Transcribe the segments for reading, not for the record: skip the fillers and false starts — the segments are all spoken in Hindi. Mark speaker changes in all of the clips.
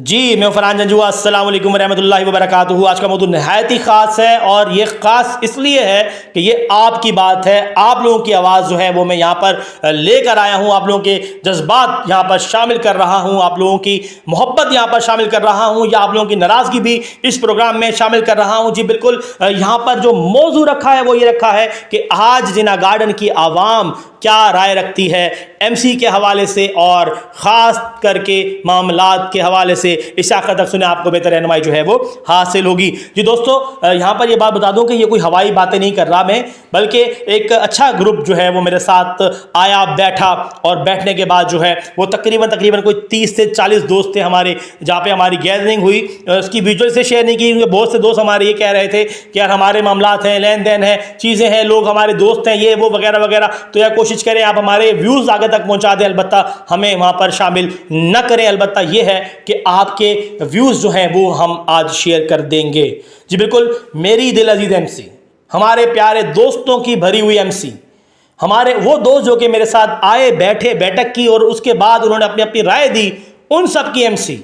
Speaker 1: जी मैं फरहान जंजुआ। अस्सलाम वालेकुम रहमतुल्लाहि व बरकातुहू। आज का मौजूद नहायत ही ख़ास है और ये ख़ास इसलिए है कि ये आपकी बात है, आप लोगों की आवाज़ जो है वो मैं यहाँ पर लेकर आया हूँ, आप लोगों के जज्बात यहाँ पर शामिल कर रहा हूँ, आप लोगों की मोहब्बत यहाँ पर शामिल कर रहा हूँ या आप लोगों की नाराज़गी भी इस प्रोग्राम में शामिल कर रहा हूँ। जी बिल्कुल, यहाँ पर जो मौजू रखा है वो ये रखा है कि आज जिना गार्डन की आवाम क्या राय रखती है एमसी के हवाले से और ख़ास करके मामलात के हवाले से। इस आखिर तक सुने, आपको बेहतर रहनुमाई जो है वो हासिल होगी। जी दोस्तों, यहाँ पर ये बात बता दूं कि ये कोई हवाई बातें नहीं कर रहा मैं, बल्कि एक अच्छा ग्रुप जो है वो मेरे साथ आया, बैठा और बैठने के बाद जो है वो तकरीबन कोई 30 से 40 दोस्त थे हमारे, जहाँ पे हमारी गैदरिंग हुई। उसकी विजुअल से शेयर नहीं की क्योंकि बहुत से दोस्त हमारे ये कह रहे थे कि यार हमारे मामलात हैं, लेन देन है, चीज़ें हैं, लोग हमारे दोस्त हैं, ये वो वगैरह वगैरह। तो यार कोशिश करें आप हमारे व्यूज़ आगे तक पहुँचा दें, अलबत्ता हमें वहाँ पर शामिल न करें। अलबत्ता ये है कि आपके व्यूज़ जो हैं वो हम आज शेयर कर देंगे। जी बिल्कुल, मेरी दिल अजीज एमसी, हमारे प्यारे दोस्तों की भरी हुई एमसी, हमारे वो दोस्त जो कि मेरे साथ आए, बैठे, बैठक की और उसके बाद उन्होंने अपनी अपनी राय दी, उन सब की एमसी।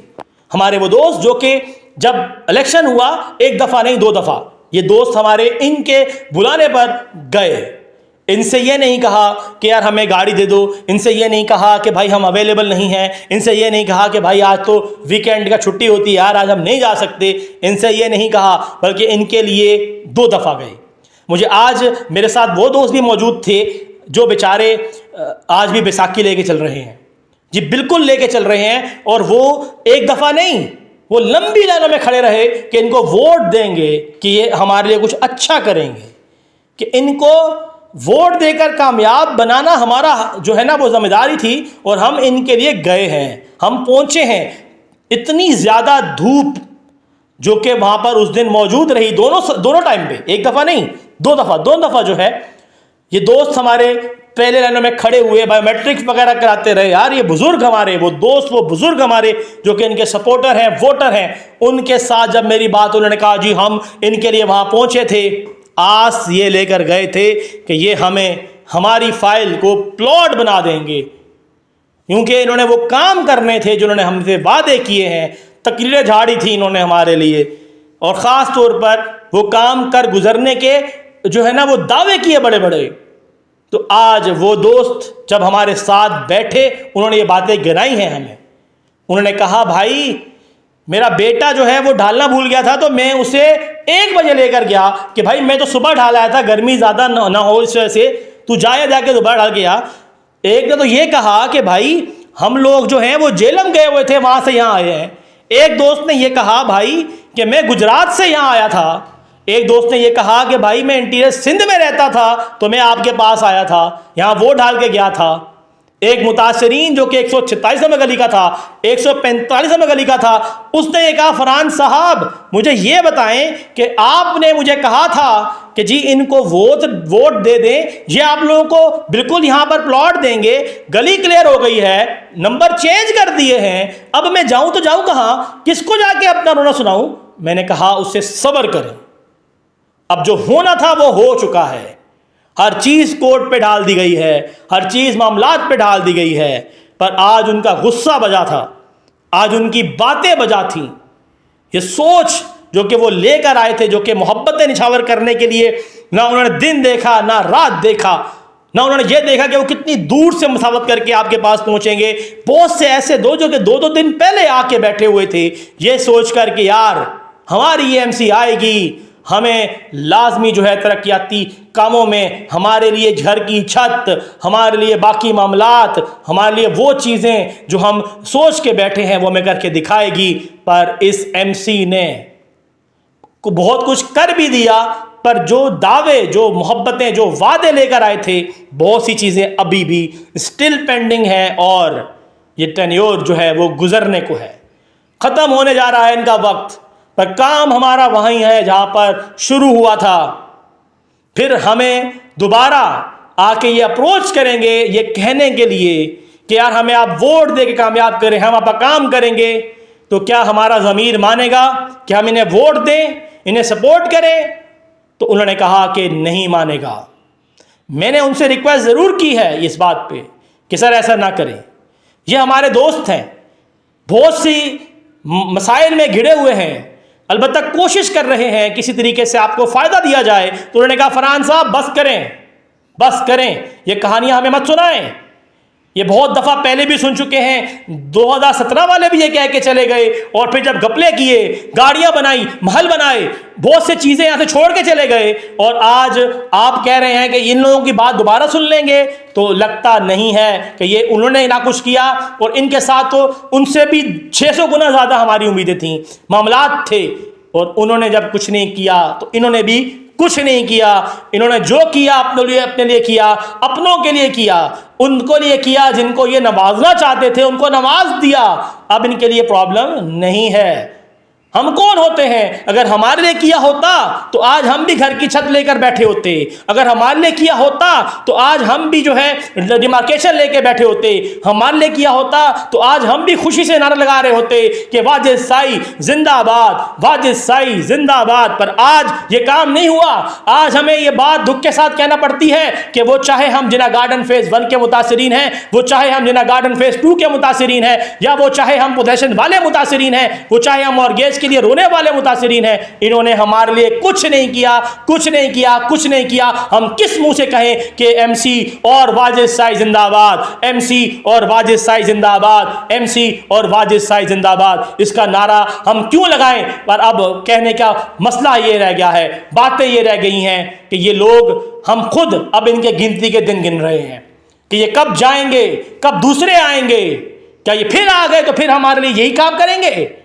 Speaker 1: हमारे वो दोस्त जो कि जब इलेक्शन हुआ, एक दफ़ा नहीं 2 दफ़ा ये दोस्त हमारे इनके बुलाने पर गए। इनसे ये नहीं कहा कि यार हमें गाड़ी दे दो, इनसे ये नहीं कहा कि भाई हम अवेलेबल नहीं हैं, इनसे ये नहीं कहा कि भाई आज तो वीकेंड का छुट्टी होती है यार आज हम नहीं जा सकते, इनसे ये नहीं कहा, बल्कि इनके लिए 2 दफ़ा गए। मुझे आज मेरे साथ वो दोस्त भी मौजूद थे जो बेचारे आज भी बैसाखी लेके चल रहे हैं। जी बिल्कुल लेके चल रहे हैं, और वो एक दफ़ा नहीं, वो लंबी लाइनों में खड़े रहे कि इनको वोट देंगे, कि ये हमारे लिए कुछ अच्छा करेंगे, कि इनको वोट देकर कामयाब बनाना हमारा जो है ना वो जिम्मेदारी थी। और हम इनके लिए गए हैं, हम पहुंचे हैं। इतनी ज़्यादा धूप जो कि वहाँ पर उस दिन मौजूद रही, दोनों टाइम पे, एक दफ़ा नहीं 2 दफ़ा, 2 दफ़ा जो है ये दोस्त हमारे पहले लाइनों में खड़े हुए बायोमेट्रिक्स वगैरह कराते रहे। यार ये बुज़ुर्ग हमारे, वो दोस्त, वो बुज़ुर्ग हमारे जो कि इनके सपोर्टर हैं, वोटर हैं, उनके साथ जब मेरी बात उन्होंने कहा जी हम इनके लिए वहाँ पहुँचे थे, आस ये लेकर गए थे कि ये हमें हमारी फाइल को प्लॉट बना देंगे, क्योंकि इन्होंने वो काम करने थे जो इन्होंने हमसे वादे किए हैं। तकरीरें झाड़ी थी इन्होंने हमारे लिए, और ख़ास तौर पर वो काम कर गुजरने के जो है ना वो दावे किए बड़े बड़े। तो आज वो दोस्त जब हमारे साथ बैठे, उन्होंने ये बातें गिनाई हैं हमें। उन्होंने कहा भाई मेरा बेटा जो है वो डालना भूल गया था, तो मैं उसे 1 बजे लेकर गया कि भाई मैं तो सुबह डाल आया था, गर्मी ज़्यादा ना हो इस वजह से, तू जाके दोबारा डाल गया। एक ने तो ये कहा कि भाई हम लोग जो हैं वो जेलम गए हुए थे, वहाँ से यहाँ आए हैं। एक दोस्त ने ये कहा भाई कि मैं गुजरात से यहाँ आया था। एक दोस्त ने ये कहा कि भाई मैं इंटीरियर सिंध में रहता था तो मैं आपके पास आया था, यहाँ वोट डाल के गया था। एक मुतासरीन जो कि 146 नंबर गली का था, 145 नंबर गली का था, उसने ये कहा फरहान साहब मुझे ये बताएं कि आपने मुझे कहा था कि जी इनको वोट दे दें, ये आप लोगों को बिल्कुल यहाँ पर प्लॉट देंगे, गली क्लियर हो गई है, नंबर चेंज कर दिए हैं, अब मैं जाऊँ तो जाऊँ कहाँ, किसको जाके अपना रोना सुनाऊँ। मैंने कहा उससे सब्र करें, अब जो होना था वो हो चुका है। हर चीज़ कोर्ट पे डाल दी गई है, हर चीज़ मामलात पे डाल दी गई है, पर आज उनका गुस्सा बजा था, आज उनकी बातें बजा थीं। ये सोच जो कि वो लेकर आए थे, जो कि मोहब्बतें निछावर करने के लिए, ना उन्होंने दिन देखा ना रात देखा, ना उन्होंने ये देखा कि वो कितनी दूर से मुसाफत करके आपके पास पहुँचेंगे। बहुत से ऐसे दो जो कि 2-2 दिन पहले आके बैठे हुए थे, ये सोच कर कि यार हमारी ये एमसी आएगी, हमें लाजमी जो है तरक्याती कामों में, हमारे लिए घर की छत, हमारे लिए बाकी मामलात, हमारे लिए वो चीज़ें जो हम सोच के बैठे हैं वो हमें करके दिखाएगी। पर इस एमसी ने बहुत कुछ कर भी दिया, पर जो दावे, जो मोहब्बतें, जो वादे लेकर आए थे, बहुत सी चीज़ें अभी भी स्टिल पेंडिंग हैं और ये टेन्योर जो है वो गुजरने को है, ख़त्म होने जा रहा है इनका वक्त। पर काम हमारा वहीं है जहाँ पर शुरू हुआ था। फिर हमें दोबारा आके ये अप्रोच करेंगे ये कहने के लिए कि यार हमें आप वोट दे के कामयाब करें, हम आपका काम करेंगे, तो क्या हमारा ज़मीर मानेगा कि हम इन्हें वोट दें, इन्हें सपोर्ट करें? तो उन्होंने कहा कि नहीं मानेगा। मैंने उनसे रिक्वेस्ट ज़रूर की है इस बात पे कि सर ऐसा ना करें, ये हमारे दोस्त हैं, बहुत सी मसाइल में घिरे हुए हैं, अलबत्ता कोशिश कर रहे हैं किसी तरीके से आपको फ़ायदा दिया जाए, तो उन्होंने कहा फरहान साहब बस करें, ये कहानियां हमें मत सुनाएं। ये बहुत दफ़ा पहले भी सुन चुके हैं, 2017 वाले भी ये कह के चले गए, और फिर जब घपले किए, गाड़ियां बनाई, महल बनाए, बहुत से चीज़ें यहाँ से छोड़ के चले गए, और आज आप कह रहे हैं कि इन लोगों की बात दोबारा सुन लेंगे। तो लगता नहीं है कि ये उन्होंने ना कुछ किया, और इनके साथ तो उनसे भी 600 गुना ज़्यादा हमारी उम्मीदें थीं, मामलात थे, और उन्होंने जब कुछ नहीं किया तो इन्होंने भी कुछ नहीं किया। इन्होंने जो किया अपने लिए किया, अपनों के लिए किया, उनको लिए किया जिनको ये नवाजना चाहते थे, उनको नवाज दिया। अब इनके लिए प्रॉब्लम नहीं है। हम कौन होते हैं? अगर हमारे लिए किया होता तो आज हम भी घर की छत लेकर बैठे होते, अगर हमारे लिए किया होता तो आज हम भी जो है डिमार्केशन लेके बैठे होते, हमारे लिए किया होता तो आज हम भी खुशी से नारा लगा रहे होते कि वाजिद साई जिंदाबाद, वाजिद साई जिंदाबाद। पर आज ये काम नहीं हुआ। आज हमें ये बात दुख के साथ कहना पड़ती है कि वो चाहे हम जिना गार्डन फेज 1 के मुतासिरीन हैं, वो चाहे हम जिना गार्डन फेज 2 के मुतासिरीन हैं, या वो चाहे हम पोजेशन वाले मुतासिरीन हैं, वो चाहे हम मॉर्गेज के लिए रोने वाले मुतासिरीन हैं, इन्होंने हमारे लिए कुछ नहीं किया। हम किस मुंह से कहें कि एमसी और वाजिद साई जिंदाबाद, एमसी और वाजिद साई जिंदाबाद, एमसी और वाजिद साई जिंदाबाद, इसका नारा हम क्यों लगाएं? पर अब कहने का मसला ये रह गया है, बातें ये रह गई हैं कि ये लोग, हम खुद अब इनके गिनती के दिन गिन रहे हैं कि ये कब जाएंगे, कब दूसरे आएंगे, क्या ये फिर आ गए तो फिर हमारे लिए यही काम करेंगे?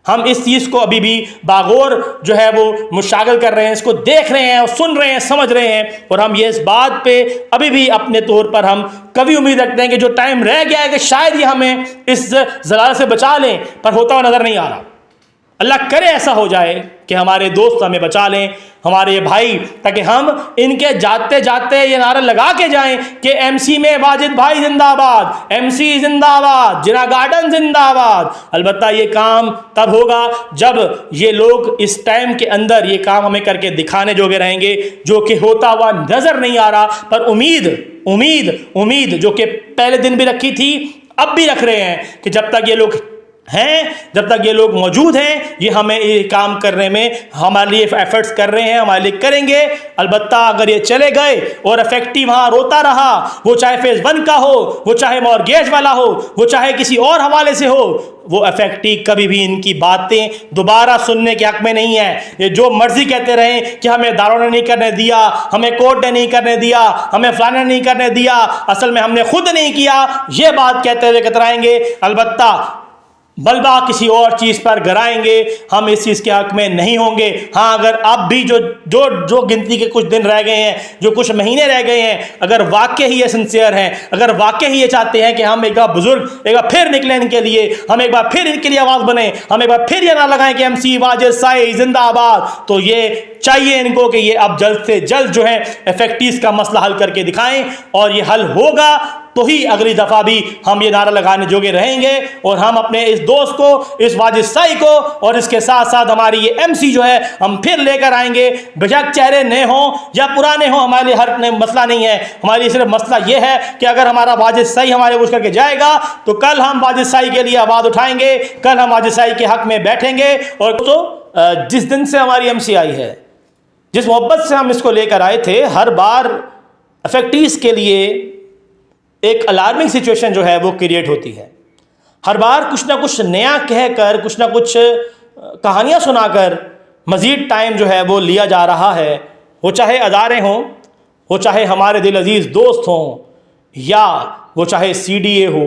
Speaker 1: हम इस चीज़ को अभी भी बागौर जो है वो मुशागिल कर रहे हैं, इसको देख रहे हैं और सुन रहे हैं, समझ रहे हैं, और हम ये इस बात पे अभी भी अपने तौर पर हम कभी उम्मीद रखते हैं कि जो टाइम रह गया है कि शायद ये हमें इस ज़लाल से बचा लें, पर होता हुआ नज़र नहीं आ रहा। अल्लाह करे ऐसा हो जाए कि हमारे दोस्त हमें बचा लें, हमारे भाई, ताकि हम इनके जाते जाते ये नारा लगा के जाएं कि एमसी में वाजिद भाई जिंदाबाद, एमसी जिंदाबाद, जिना गार्डन जिंदाबाद। अलबत्ता ये काम तब होगा जब ये लोग इस टाइम के अंदर ये काम हमें करके दिखाने जोगे रहेंगे, जो कि होता हुआ नजर नहीं आ रहा। पर उम्मीद जो कि पहले दिन भी रखी थी, अब भी रख रहे हैं कि जब तक ये लोग हैं, जब तक ये लोग मौजूद हैं, ये हमें ये काम करने में हमारे लिए एफर्ट्स कर रहे हैं, हमारे लिए करेंगे। अलबत्ता अगर ये चले गए और इफेक्टिव वहाँ रोता रहा, वो चाहे फेज 1 का हो, वो चाहे मॉर्गेज वाला हो, वो चाहे किसी और हवाले से हो, वो इफेक्टिव कभी भी इनकी बातें दोबारा सुनने के हक में नहीं है। ये जो मर्जी कहते रहें कि हमें दारों ने नहीं करने दिया, हमें कोर्ट ने नहीं करने दिया, हमें फलाने ने नहीं करने दिया, असल में हमने खुद नहीं किया, ये बात कहते हुए कतराएंगे। अलबत्ता बलबा किसी और चीज़ पर गिराएंगे, हम इस चीज़ के हक में नहीं होंगे। हाँ, अगर अब भी जो गिनती के कुछ दिन रह गए हैं, जो कुछ महीने रह गए हैं, अगर वाकई ही ये सिंसियर हैं, अगर वाकई ही ये चाहते हैं कि हम एक बार बुजुर्ग एक बार फिर निकलें इनके लिए, हम एक बार फिर इनके लिए आवाज़ बने, हम एक बार फिर ये ना लगाएं कि एमसी वाजिद साई जिंदाबाद, तो ये चाहिए इनको कि ये अब जल्द से जल्द जो है इफेक्टिव का मसला हल करके दिखाएं, और ये हल होगा तो ही अगली दफ़ा भी हम ये नारा लगाने जोगे रहेंगे, और हम अपने इस दोस्त को, इस वाजिद साई को, और इसके साथ साथ हमारी ये एमसी जो है हम फिर लेकर आएंगे। बेशक चेहरे नए हों या पुराने हों, हमारे लिए हर मसला नहीं है। हमारे लिए सिर्फ मसला ये है कि अगर हमारा वाजिद साई हमारे कुछ करके जाएगा तो कल हम वाजिद साई के लिए आवाज़ उठाएंगे, कल हम वाजिद साई के हक में बैठेंगे। और तो जिस दिन से हमारी एमसी आई है, जिस मोहब्बत से हम इसको लेकर आए थे, हर बार इफेक्टिव के लिए एक अलार्मिंग सिचुएशन जो है वो क्रिएट होती है। हर बार कुछ ना कुछ नया कहकर, कुछ ना कुछ कहानियाँ सुनाकर मज़ीद टाइम जो है वो लिया जा रहा है। वो चाहे अदारे हों, वो चाहे हमारे दिल अजीज़ दोस्त हों, या वो चाहे CDA हो,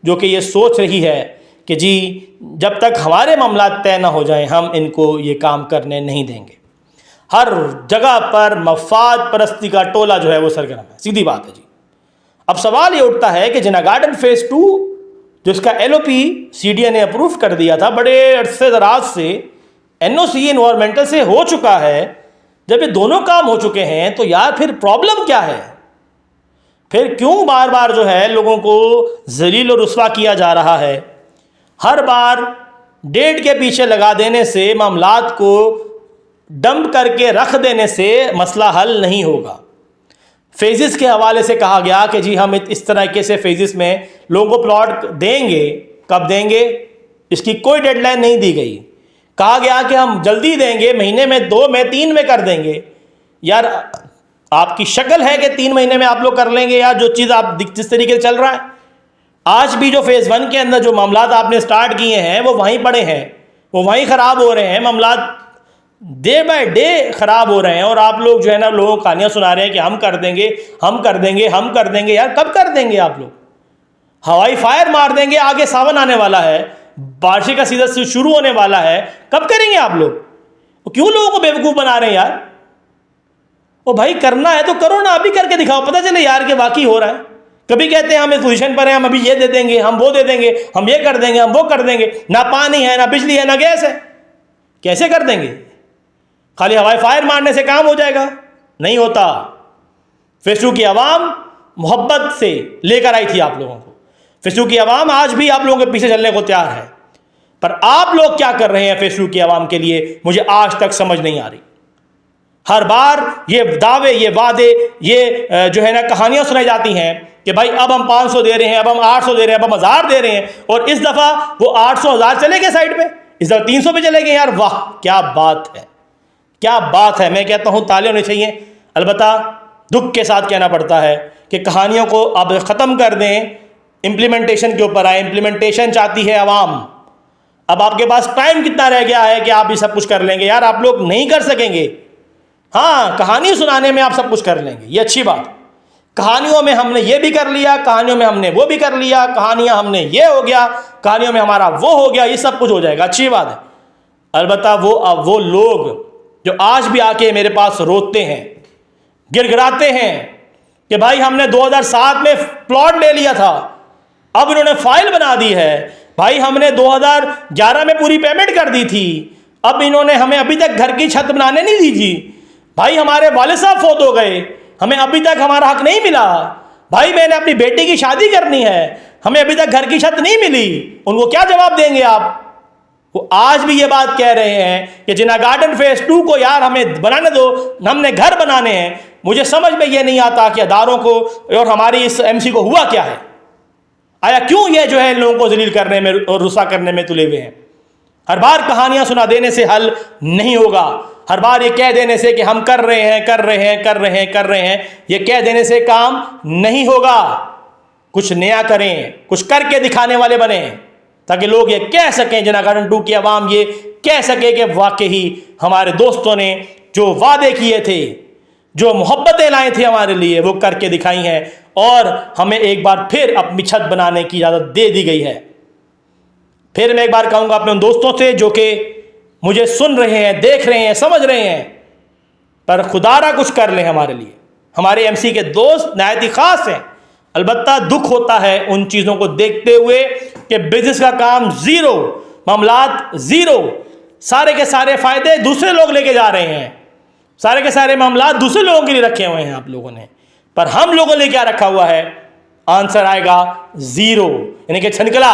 Speaker 1: जो कि ये सोच रही है कि जी जब तक हमारे मामला तय ना हो जाएं हम इनको ये काम करने नहीं देंगे। हर जगह पर मफाद परस्ती का टोला जो है वो सरगर्म है, सीधी बात है जी। अब सवाल ये उठता है कि जिना गार्डन फेज 2 जिसका LOP CDA ने अप्रूव कर दिया था, बड़े अरसे दराज से NOC एनवायरमेंटल से हो चुका है, जब ये दोनों काम हो चुके हैं तो यार फिर प्रॉब्लम क्या है? फिर क्यों बार बार जो है लोगों को जलील और रुस्वा किया जा रहा है? हर बार डेट के पीछे लगा देने से, मामलात को डंप करके रख देने से मसला हल नहीं होगा। फेजेस के हवाले से कहा गया कि जी हम इस तरीके से फेजेस में लोगों को प्लॉट देंगे, कब देंगे इसकी कोई डेडलाइन नहीं दी गई। कहा गया कि हम जल्दी देंगे, महीने में, 2 में, 3 में कर देंगे। यार आपकी शक्ल है कि 3 महीने में आप लोग कर लेंगे यार, जो चीज़ आप जिस तरीके से चल रहा है। आज भी जो फेज़ 1 के अंदर जो मामलात आपने स्टार्ट किए हैं वो वहीं पड़े हैं, वो वहीं ख़राब हो रहे हैं। मामलात डे बाय डे ख़राब हो रहे हैं और आप लोग जो है ना लोगों को कहानियाँ सुना रहे हैं कि हम कर देंगे, हम कर देंगे, हम कर देंगे। यार कब कर देंगे आप लोग? हवाई फायर मार देंगे, आगे सावन आने वाला है, बारिश का सीजन शुरू होने वाला है, कब करेंगे आप लोग? क्यों लोगों को बेवकूफ़ बना रहे हैं यार? ओ भाई करना है तो करो ना, अभी करके दिखाओ, पता चले यार कि वाकई हो रहा है। कभी कहते हैं हम इस पोजीशन पर हैं, हम अभी ये दे देंगे, हम वो दे देंगे, हम ये कर देंगे, हम वो कर देंगे। ना पानी है, ना बिजली है, ना गैस है, कैसे कर देंगे? खाली हवाई फायर मारने से काम हो जाएगा? नहीं होता। फेज़ 2 की आवाम मोहब्बत से लेकर आई थी आप लोगों को। फेज़ 2 की आवाम आज भी आप लोगों के पीछे चलने को तैयार है, पर आप लोग क्या कर रहे हैं फेज़ 2 की आवाम के लिए, मुझे आज तक समझ नहीं आ रही। हर बार ये दावे, ये वादे, ये जो है ना कहानियां सुनाई जाती हैं कि भाई अब हम 500 दे रहे हैं, अब हम 800 दे रहे हैं, अब हम 1000 दे रहे हैं, और इस दफ़ा वो 800 1000 चले गए साइड पे, इस दफ़ा 300 पे चले गए। यार वाह, क्या बात है, क्या बात है। मैं कहता हूँ तालियां होनी चाहिए। अलबत्ता दुख के साथ कहना पड़ता है कि कहानियों को अब ख़त्म कर दें, इम्प्लीमेंटेशन के ऊपर आए। इम्प्लीमेंटेशन चाहती है आवाम। अब आपके पास टाइम कितना रह गया है कि आप ये सब कुछ कर लेंगे? यार आप लोग नहीं कर सकेंगे। हाँ, कहानी सुनाने में आप सब कुछ कर लेंगे, ये अच्छी बात। कहानियों में हमने ये भी कर लिया, कहानियों में हमने वो भी कर लिया, कहानियां हमने ये हो गया, कहानियों में हमारा वो हो गया, ये सब कुछ हो जाएगा, अच्छी बात है। अलबत्ता वो लोग जो आज भी आके मेरे पास रोते हैं, गिड़गिड़ाते हैं कि भाई हमने 2007 में प्लॉट ले लिया था, अब इन्होंने फाइल बना दी है। भाई हमने 2011 में पूरी पेमेंट कर दी थी, अब इन्होंने हमें अभी तक घर की छत बनाने नहीं दी जी। भाई हमारे वालिद साहब फौत हो गए, हमें अभी तक हमारा हक नहीं मिला। भाई मैंने अपनी बेटी की शादी करनी है, हमें अभी तक घर की छत नहीं मिली। उनको क्या जवाब देंगे आप? वो आज भी ये बात कह रहे हैं कि जिन्ना गार्डन फेज़ 2 को यार हमें बनाने दो, हमने घर बनाने हैं। मुझे समझ में ये नहीं आता कि अदारों को और हमारी इस MC को हुआ क्या है। आया क्यों ये जो है इन लोगों को जलील करने में और रुस्वा करने में तुले हुए हैं। हर बार कहानियां सुना देने से हल नहीं होगा। हर बार ये कह देने से कि हम कर रहे हैं, कर रहे हैं, कर रहे हैं, कर रहे हैं, ये कह देने से काम नहीं होगा। कुछ नया करें, कुछ करके दिखाने वाले बने, ताकि लोग ये कह सकें, जिन्ना गार्डन 2 की आवाम ये कह सके कि वाकई हमारे दोस्तों ने जो वादे किए थे, जो मोहब्बतें लाए थे हमारे लिए, वो करके दिखाई हैं और हमें एक बार फिर अपनी छत बनाने की इजाज़त दे दी गई है। फिर मैं एक बार कहूँगा अपने उन दोस्तों से जो कि मुझे सुन रहे हैं, देख रहे हैं, समझ रहे हैं, पर खुदारा कुछ कर लें हमारे लिए। हमारे MC के दोस्त नहायत ही ख़ास हैं। अलबत्ता दुख होता है उन चीज़ों को देखते हुए कि बिजनेस का काम ज़ीरो, मामलात ज़ीरो, सारे के सारे फ़ायदे दूसरे लोग लेके जा रहे हैं, सारे के सारे मामलात दूसरे लोगों के लिए रखे हुए हैं आप लोगों ने। पर हम लोगों ने क्या रखा हुआ है? आंसर आएगा ज़ीरो, यानी कि छनकला।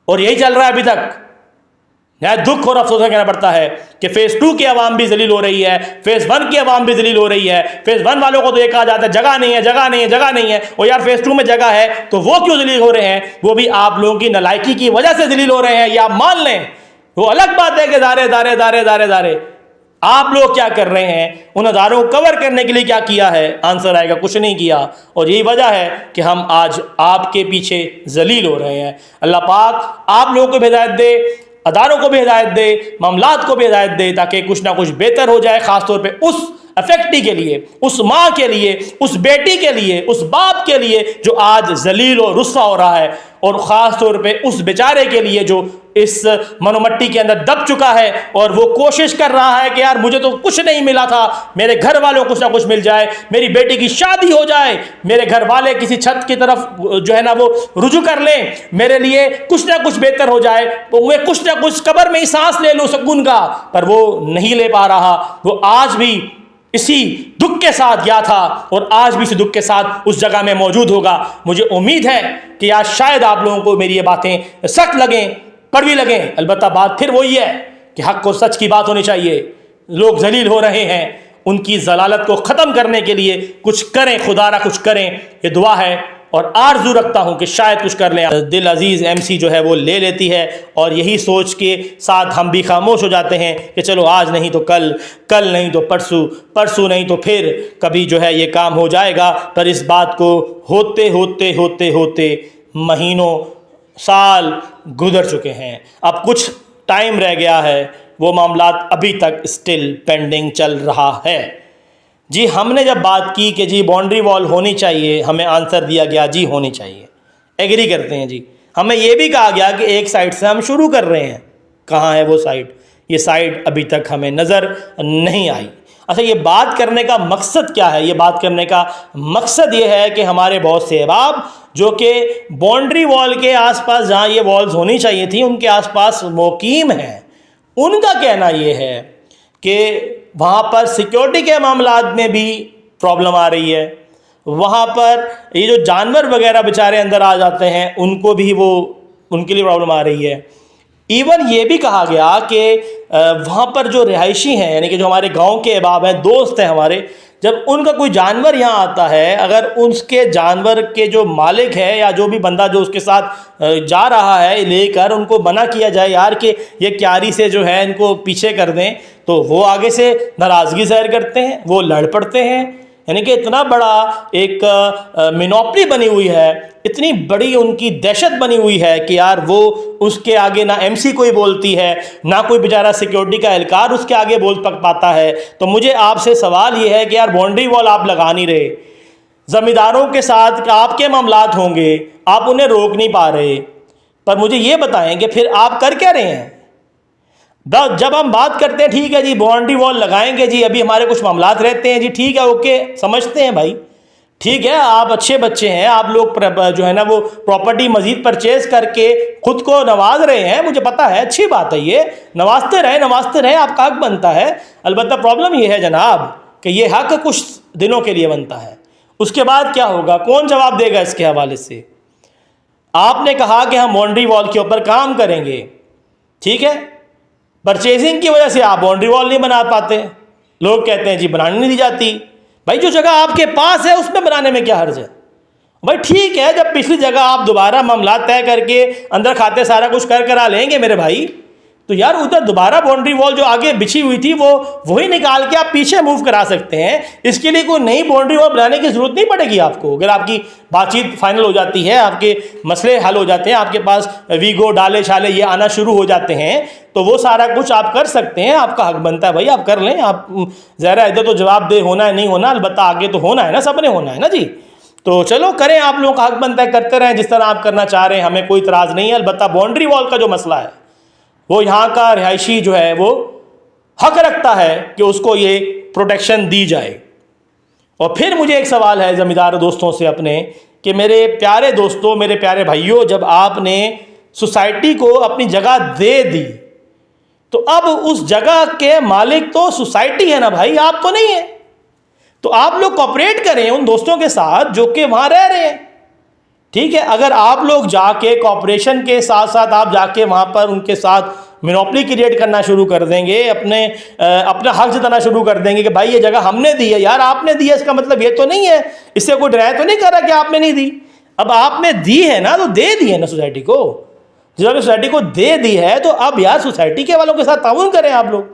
Speaker 1: और यही चल रहा है अभी तक। यह दुख और अफसोस कहना पड़ता है कि फेज़ 2 की आवाम भी जलील हो रही है, फेज़ 1 की आवाम भी जलील हो रही है। फेज़ 1 वालों को तो ये कहा जाता है जगह नहीं है, जगह नहीं है, जगह नहीं है। और यार फेज़ 2 में जगह है तो वो क्यों जलील हो रहे हैं? वो भी आप लोगों की नालायकी की वजह से जलील हो रहे हैं, ये आप मान लें। वो अलग बात है कि दारे दारे दारे दारे दारे आप लोग क्या कर रहे हैं? उन अदारों को कवर करने के लिए क्या किया है? आंसर आएगा कुछ नहीं किया। और यही वजह है कि हम आज आपके पीछे जलील हो रहे हैं। अल्लाह पाक आप लोगों को भी हिदायत दे, अदारों को भी हिदायत दे, मामलात को भी हिदायत दे, ताकि कुछ ना कुछ बेहतर हो जाए, ख़ासतौर पे उस अफेक्टी के लिए, उस माँ के लिए, उस बेटी के लिए, उस बाप के लिए जो आज जलील और रुस्वा हो रहा है, और ख़ास तौर पे उस बेचारे के लिए जो इस मनोमट्टी के अंदर दब चुका है और वो कोशिश कर रहा है कि यार मुझे तो कुछ नहीं मिला था, मेरे घर वालों को कुछ ना कुछ मिल जाए, मेरी बेटी की शादी हो जाए, मेरे घर वाले किसी छत की तरफ जो है ना वो रुजू कर लें, मेरे लिए कुछ ना कुछ बेहतर हो जाए, तो मैं कुछ ना कुछ कब्र में ही सांस ले लूँ सुकून का, पर वो नहीं ले पा रहा। वो आज भी इसी दुख के साथ गया था और आज भी इसी दुख के साथ उस जगह में मौजूद होगा। मुझे उम्मीद है कि आज शायद आप लोगों को मेरी ये बातें सख्त लगें, कड़वी लगें। अलबत्ता बात फिर वही है कि हक और सच की बात होनी चाहिए। लोग जलील हो रहे हैं, उनकी जलालत को ख़त्म करने के लिए कुछ करें, खुदारा कुछ करें, ये दुआ है। और आरजू रखता हूं कि शायद कुछ कर लें। दिल अजीज़ MC जो है वो ले लेती है और यही सोच के साथ हम भी खामोश हो जाते हैं कि चलो आज नहीं तो कल, कल नहीं तो परसों, परसों नहीं तो फिर कभी जो है ये काम हो जाएगा। पर इस बात को होते होते होते होते महीनों, साल गुजर चुके हैं। अब कुछ टाइम रह गया है, वो मामला अभी तक स्टिल पेंडिंग चल रहा है। जी हमने जब बात की कि जी बाउंड्री वॉल होनी चाहिए, हमें आंसर दिया गया जी होनी चाहिए, एग्री करते हैं जी। हमें ये भी कहा गया कि एक साइड से हम शुरू कर रहे हैं, कहाँ है वो साइड? ये साइड अभी तक हमें नज़र नहीं आई। अच्छा, ये बात करने का मकसद क्या है? ये बात करने का मकसद ये है कि हमारे बहुत से अहबाब जो कि बाउंड्री वॉल के आसपास जहाँ ये वॉल्स होनी चाहिए थी उनके आसपास मुकीम हैं, उनका कहना ये है कि वहाँ पर सिक्योरिटी के मामलात में भी प्रॉब्लम आ रही है। वहाँ पर ये जो जानवर वगैरह बेचारे अंदर आ जाते हैं उनको भी वो, उनके लिए प्रॉब्लम आ रही है। इवन ये भी कहा गया कि वहाँ पर जो रिहायशी हैं, यानी कि जो हमारे गांव के अहबाब हैं, दोस्त हैं हमारे, जब उनका कोई जानवर यहाँ आता है, अगर उसके जानवर के जो मालिक है या जो भी बंदा जो उसके साथ जा रहा है लेकर, उनको मना किया जाए यार कि ये क्यारी से जो है इनको पीछे कर दें, तो वो आगे से नाराज़गी ज़ाहिर करते हैं, वो लड़ पड़ते हैं। यानी कि इतना बड़ा एक मिनोपली बनी हुई है, इतनी बड़ी उनकी दहशत बनी हुई है कि यार वो उसके आगे ना MC कोई बोलती है, ना कोई बेचारा सिक्योरिटी का एहलकार उसके आगे बोल पाता है। तो मुझे आपसे सवाल ये है कि यार बाउंड्री वॉल आप लगा नहीं रहे, ज़मींदारों के साथ आपके मामलात होंगे, आप उन्हें रोक नहीं पा रहे, पर मुझे ये बताएं कि फिर आप कर क्या रहे हैं? जब हम बात करते हैं ठीक है जी बाउंड्री वॉल लगाएंगे जी, अभी हमारे कुछ मामलात रहते हैं जी, ठीक है ओके, समझते हैं भाई, ठीक है आप अच्छे बच्चे हैं, आप लोग जो है ना वो प्रॉपर्टी मजीद परचेज करके खुद को नवाज रहे हैं, मुझे पता है, अच्छी बात है, ये नवाजते रहे, आपका हक बनता है। अलबत्ता प्रॉब्लम ये है जनाब कि ये हक कुछ दिनों के लिए बनता है, उसके बाद क्या होगा? कौन जवाब देगा इसके हवाले से? आपने कहा कि हम बाउंड्री वॉल के ऊपर काम करेंगे, ठीक है, परचेजिंग की वजह से आप बाउंड्री वॉल नहीं बना पाते, लोग कहते हैं जी बनाने नहीं दी जाती। भाई जो जगह आपके पास है उसमें बनाने में क्या हर्ज है? भाई ठीक है, जब पिछली जगह आप दोबारा मामला तय करके अंदर खाते सारा कुछ कर करा लेंगे मेरे भाई, तो यार उधर दोबारा बाउंड्री वॉल जो आगे बिछी हुई थी वो वही निकाल के आप पीछे मूव करा सकते हैं। इसके लिए कोई नई बाउंड्री वॉल बनाने की जरूरत नहीं पड़ेगी आपको। अगर आपकी बातचीत फाइनल हो जाती है, आपके मसले हल हो जाते हैं, आपके पास वीगो डाले छाले ये आना शुरू हो जाते हैं, तो वो सारा कुछ आप कर सकते हैं, आपका हक बनता है भाई, आप कर लें। आप ज़रा इधर तो जवाब दे होना है नहीं होना, अलबत्ता आगे तो होना है ना, सबने होना है ना जी, तो चलो करें, आप लोगों का हक बनता है, करते रहें जिस तरह आप करना चाह रहे हैं, हमें कोई इतराज़ नहीं है। अलबत्ता बाउंड्री वॉल का जो मसला है वो यहाँ का रिहायशी जो है वो हक रखता है कि उसको ये प्रोटेक्शन दी जाए। और फिर मुझे एक सवाल है ज़मींदार दोस्तों से अपने, कि मेरे प्यारे दोस्तों, मेरे प्यारे भाइयों, जब आपने सोसाइटी को अपनी जगह दे दी तो अब उस जगह के मालिक तो सोसाइटी है ना भाई, आप तो नहीं है। तो आप लोग कोऑपरेट करें उन दोस्तों के साथ जो कि वहाँ रह रहे हैं, ठीक है। अगर आप लोग जाके कॉपरेशन के साथ साथ आप जाके वहाँ पर उनके साथ मिनोपली क्रिएट करना शुरू कर देंगे, अपना हक जताना शुरू कर देंगे कि भाई ये जगह हमने दी है, यार आपने दी है, इसका मतलब ये तो नहीं है, इससे कोई डराया तो नहीं कर रहा कि आपने नहीं दी। अब आपने दी है ना, तो दे दी है ना सोसाइटी को, जब आपने सोसाइटी को दे दी है तो अब यार सोसाइटी के वालों के साथ ताउन करें आप लोग।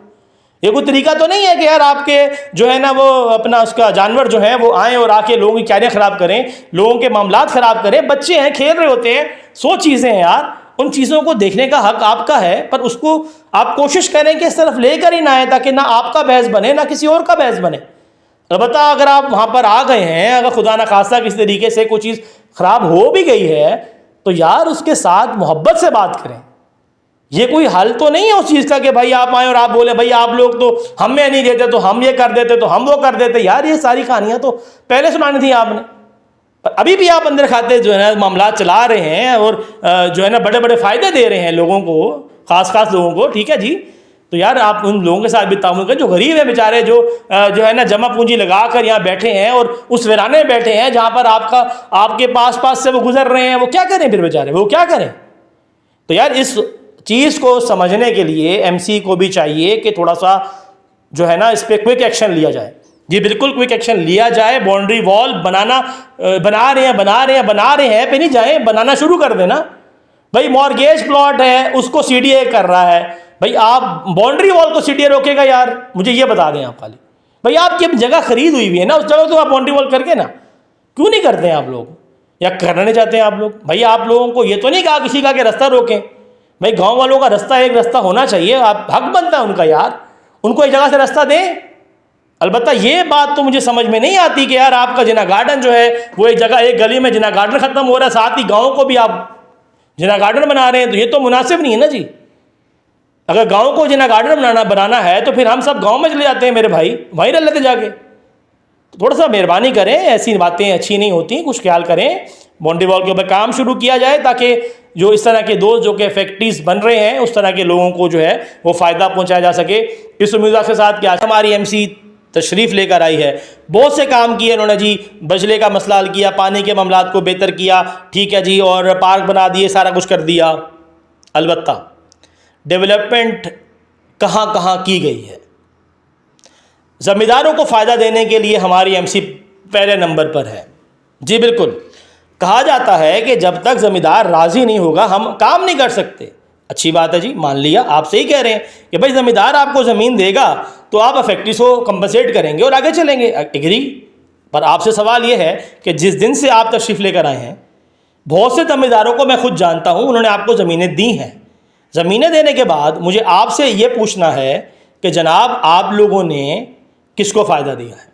Speaker 1: ये कोई तरीका तो नहीं है कि यार आपके जो है ना वो अपना उसका जानवर जो है वो आए और आके लोगों की क्यारियाँ ख़राब करें, लोगों के मामलात ख़राब करें। बच्चे हैं, खेल रहे होते हैं, 100 चीज़ें हैं यार, उन चीज़ों को देखने का हक आपका है, पर उसको आप कोशिश करें कि इस तरफ लेकर ही ना आए ताकि ना आपका बहस बने ना किसी और का बहस बने। अलबत्ता अगर आप वहाँ पर आ गए हैं, अगर खुदा न खास्ता किसी तरीके से कोई चीज़ ख़राब हो भी गई है तो यार उसके साथ मोहब्बत से बात करें। ये कोई हल तो नहीं है उस चीज़ का कि भाई आप आए और आप बोले भाई आप लोग तो हमें नहीं देते तो हम ये कर देते तो हम वो कर देते। यार ये सारी कहानियाँ तो पहले सुनानी थी आपने, पर अभी भी आप अंदर खाते जो है ना मामला चला रहे हैं और जो है ना बड़े बड़े फ़ायदे दे रहे हैं लोगों को, ख़ास लोगों को, ठीक है जी। तो यार आप उन लोगों के साथ भी ताउन करें जो गरीब है बेचारे, जो है ना जमा पूंजी लगा कर यहाँ बैठे हैं और उस वीराने में बैठे हैं जहाँ पर आपके पास से वो गुजर रहे हैं। वो क्या करें फिर बेचारे, वो क्या करें? तो यार इस चीज़ को समझने के लिए MC को भी चाहिए कि थोड़ा सा जो है ना इस पर क्विक एक्शन लिया जाए। जी बिल्कुल क्विक एक्शन लिया जाए, बाउंड्री वॉल बना रहे हैं पे नहीं जाए, बनाना शुरू कर देना। भाई मॉर्गेज प्लॉट है उसको सीडीए कर रहा है, भाई आप बाउंड्री वॉल को सीडीए रोकेगा यार? मुझे ये बता दें आप खाली, भाई आपकी जगह खरीद हुई है ना, उस जगह तो आप बाउंड्री वॉल करके ना, क्यों नहीं करते हैं आप लोग, या करने चाहते हैं आप लोग? भाई आप लोगों को ये तो नहीं कहा किसी का कि रास्ता रोकें, भाई गांव वालों का रास्ता एक रास्ता होना चाहिए, आप हक बनता है उनका यार, उनको एक जगह से रास्ता दें। अलबत्ता ये बात तो मुझे समझ में नहीं आती कि यार आपका जिना गार्डन जो है वो एक जगह, एक गली में जिना गार्डन खत्म हो रहा है, साथ ही गाँव को भी आप जिना गार्डन बना रहे हैं, तो ये तो मुनासिब नहीं है ना जी। अगर गाँव को जिना गार्डन बनाना है तो फिर हम सब गाँव में चले जाते हैं मेरे भाई, वहीं रह लेते जाके। तो थोड़ा सा मेहरबानी करें, ऐसी बातें अच्छी नहीं होती, कुछ ख्याल करें, बाउंड्री वॉल के ऊपर काम शुरू किया जाए ताकि जो इस तरह के दोस्त जो कि फैक्ट्रीज बन रहे हैं उस तरह के लोगों को जो है वो फ़ायदा पहुंचाया जा सके। इस उम्मीद के साथ कि आज हमारी एमसी तशरीफ़ लेकर आई है, बहुत से काम किए उन्होंने जी, बिजली का मसला हल किया, पानी के मामलात को बेहतर किया, ठीक है जी, और पार्क बना दिए, सारा कुछ कर दिया। अलबत्ता डेवलपमेंट कहाँ कहाँ की गई है, ज़मींदारों को फ़ायदा देने के लिए हमारी एमसी पहले नंबर पर है। जी बिल्कुल, कहा जाता है कि जब तक ज़मींदार राज़ी नहीं होगा हम काम नहीं कर सकते। अच्छी बात है जी, मान लिया, आप सही कह रहे हैं कि भाई ज़मींदार आपको ज़मीन देगा तो आप फैक्ट्री को कंपनसेट करेंगे और आगे चलेंगे, एग्री। पर आपसे सवाल ये है कि जिस दिन से आप तशरीफ़ लेकर आए हैं, बहुत से ज़मींदारों को मैं खुद जानता हूँ, उन्होंने आपको ज़मीनें दी हैं। ज़मीनें देने के बाद मुझे आपसे ये पूछना है कि जनाब आप लोगों ने किसको फ़ायदा दिया है?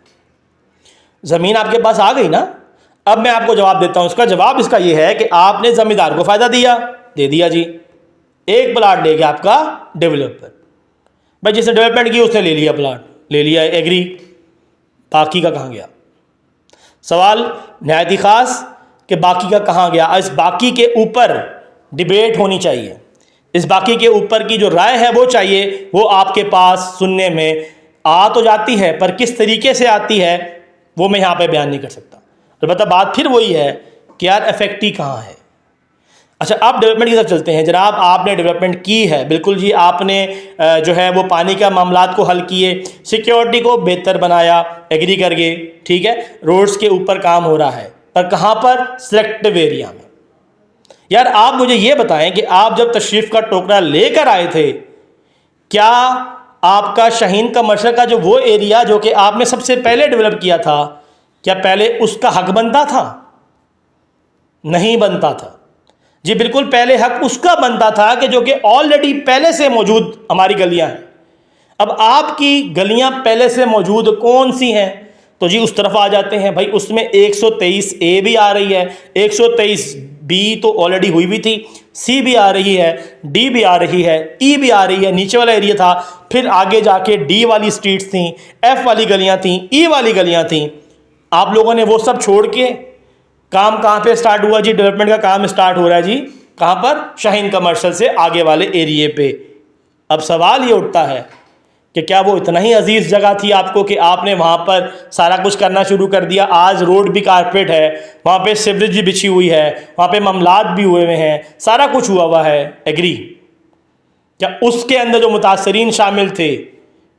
Speaker 1: ज़मीन आपके पास आ गई ना, अब मैं आपको जवाब देता हूँ। इसका जवाब इसका ये है कि आपने ज़मींदार को फ़ायदा दिया, दे दिया जी। एक प्लाट ले गया आपका डेवलपर, भाई जिसने डेवलपमेंट की उसने ले लिया प्लाट, ले लिया, एग्री। बाकी का कहाँ गया? सवाल नहायत ही ख़ास कि बाकी का कहाँ गया। इस बाकी के ऊपर डिबेट होनी चाहिए, इस बाकी के ऊपर की जो राय है वो चाहिए, वो आपके पास सुनने में आ तो जाती है, पर किस तरीके से आती है वो मैं यहाँ पे बयान नहीं कर सकता। अलबत्ता बात फिर वही है कि यार इफेक्टिव कहाँ है। अच्छा, अब डेवलपमेंट की तरफ चलते हैं। जनाब आपने डेवलपमेंट की है, बिल्कुल जी, आपने जो है वो पानी का मामलात को हल किए, सिक्योरिटी को बेहतर बनाया, एग्री कर गए, ठीक है, रोड्स के ऊपर काम हो रहा है, पर कहाँ पर? सिलेक्टिव एरिया में। यार आप मुझे ये बताएं कि आप जब तशरीफ़ का टोकरा लेकर आए थे, क्या आपका शाहीन कमर्शियल का जो वो एरिया जो कि आपने सबसे पहले डेवलप किया था, क्या पहले उसका हक बनता था? नहीं बनता था जी, बिल्कुल पहले हक उसका बनता था कि जो कि ऑलरेडी पहले से मौजूद हमारी गलियां हैं। अब आपकी गलियां पहले से मौजूद कौन सी हैं? तो जी उस तरफ आ जाते हैं भाई, उसमें 123 ए भी आ रही है, 123 बी तो ऑलरेडी हुई भी थी, सी भी आ रही है, डी भी आ रही है, ई भी आ रही है, नीचे वाला एरिया था, फिर आगे जाके डी वाली स्ट्रीट्स थी, एफ वाली गलियां थी, ई वाली गलियां थी। आप लोगों ने वो सब छोड़ के काम कहाँ पे स्टार्ट हुआ जी? डेवलपमेंट का काम स्टार्ट हो रहा है जी, कहाँ पर? शाहीन कमर्शियल से आगे वाले एरिए पे। अब सवाल ये उठता है कि क्या वो इतना ही अजीज़ जगह थी आपको कि आपने वहाँ पर सारा कुछ करना शुरू कर दिया? आज रोड भी कारपेट है, वहाँ पे सीवरेज भी बिछी हुई है, वहाँ पे मामलात भी हुए हुए हैं, सारा कुछ हुआ हुआ है, एग्री। क्या उसके अंदर जो मुतासरीन शामिल थे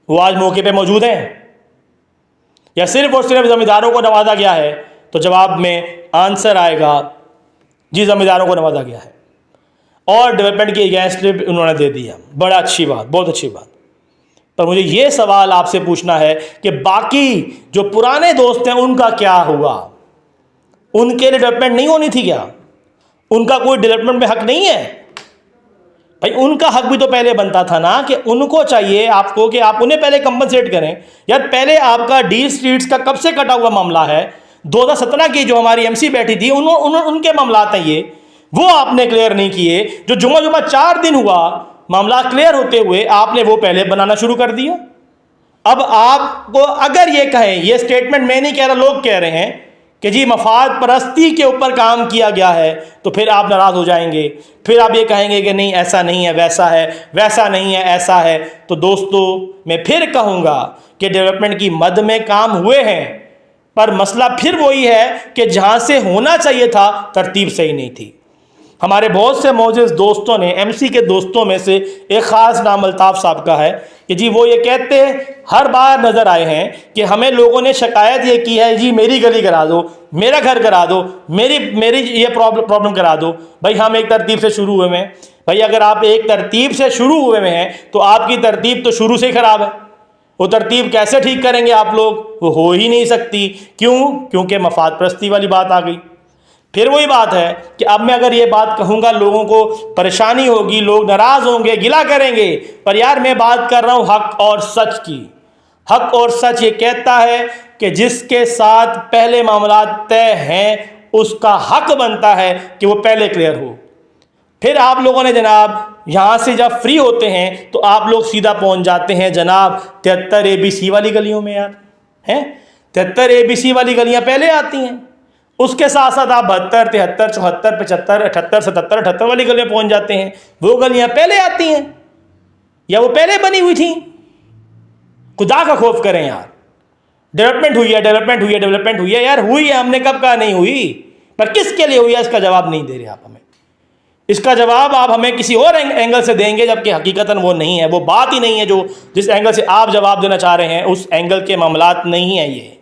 Speaker 1: वो आज मौके पे मौजूद हैं, या सिर्फ और सिर्फ ज़मींदारों को नवाजा गया है? तो जवाब में आंसर आएगा जी, ज़मींदारों को नवाजा गया है और डेवलपमेंट की अगेंस्ट उन्होंने दे दिया। बड़ा अच्छी बात, बहुत अच्छी बात। पर मुझे ये सवाल आपसे पूछना है कि बाकी जो पुराने दोस्त हैं उनका क्या हुआ? उनके लिए डेवलपमेंट नहीं होनी थी क्या? उनका कोई डेवलपमेंट में हक नहीं है? भाई उनका हक भी तो पहले बनता था ना, कि उनको चाहिए आपको कि आप उन्हें पहले कंपनसेट करें। यार पहले आपका डी स्ट्रीट्स का कब से कटा हुआ मामला है, 2017 की जो हमारी एमसी बैठी थी उनके मामलात हैं ये, वो आपने क्लियर नहीं किए। जो जुमा 4 दिन हुआ मामला क्लियर होते हुए, आपने वो पहले बनाना शुरू कर दिया। अब आपको अगर ये कहें, ये स्टेटमेंट मैं नहीं कह रहा, लोग कह रहे हैं कि जी मफाद परस्ती के ऊपर काम किया गया है, तो फिर आप नाराज़ हो जाएंगे, फिर आप ये कहेंगे कि नहीं ऐसा नहीं है, वैसा है, वैसा नहीं है, ऐसा है। तो दोस्तों मैं फिर कहूँगा कि डेवलपमेंट की मद में काम हुए हैं, पर मसला फिर वही है कि जहाँ से होना चाहिए था तरतीब सही नहीं थी। हमारे बहुत से मौजूद दोस्तों ने, एमसी के दोस्तों में से एक ख़ास नाम अल्ताफ़ साहब का है कि जी वो ये कहते हैं, हर बार नज़र आए हैं कि हमें लोगों ने शिकायत ये की है, जी मेरी गली करा दो, मेरा घर करा दो, मेरी ये प्रॉब्लम करा दो। भाई हम एक तरतीब से शुरू हुए हैं। भाई अगर आप एक तरतीब से शुरू हुए में हैं तो आपकी तरतीब तो शुरू से ही ख़राब है। वो तरतीब कैसे ठीक करेंगे आप लोग? वो हो ही नहीं सकती। क्यों? क्योंकि मफाद परस्ती वाली बात आ गई। फिर वही बात है कि अब मैं अगर ये बात कहूँगा लोगों को परेशानी होगी, लोग नाराज़ होंगे, गिला करेंगे, पर यार मैं बात कर रहा हूँ हक और सच की। हक और सच ये कहता है कि जिसके साथ पहले मामला तय हैं उसका हक बनता है कि वो पहले क्लियर हो। फिर आप लोगों ने जनाब यहाँ से जब फ्री होते हैं तो आप लोग सीधा पहुँच जाते हैं जनाब 73 ABC वाली गलियों में। यार हैं 73 ABC वाली गलियाँ पहले आती हैं, उसके साथ साथ आप 72, 73, 74, 75, 78, 77, 78 वाली गलियाँ पहुँच जाते हैं। वो गलियाँ पहले आती हैं या वो पहले बनी हुई थी? खुदा का खौफ करें यार। डेवलपमेंट हुई है, डेवलपमेंट हुई है, डेवलपमेंट हुई है। यार हुई है, हमने कब कहा नहीं हुई, पर किसके लिए हुई है इसका जवाब नहीं दे रहे आप हमें। इसका जवाब आप हमें किसी और एंगल से देंगे, जबकि हकीकतन वो नहीं है, वो बात ही नहीं है जो जिस एंगल से आप जवाब देना चाह रहे हैं उस एंगल के मामलात नहीं है ये।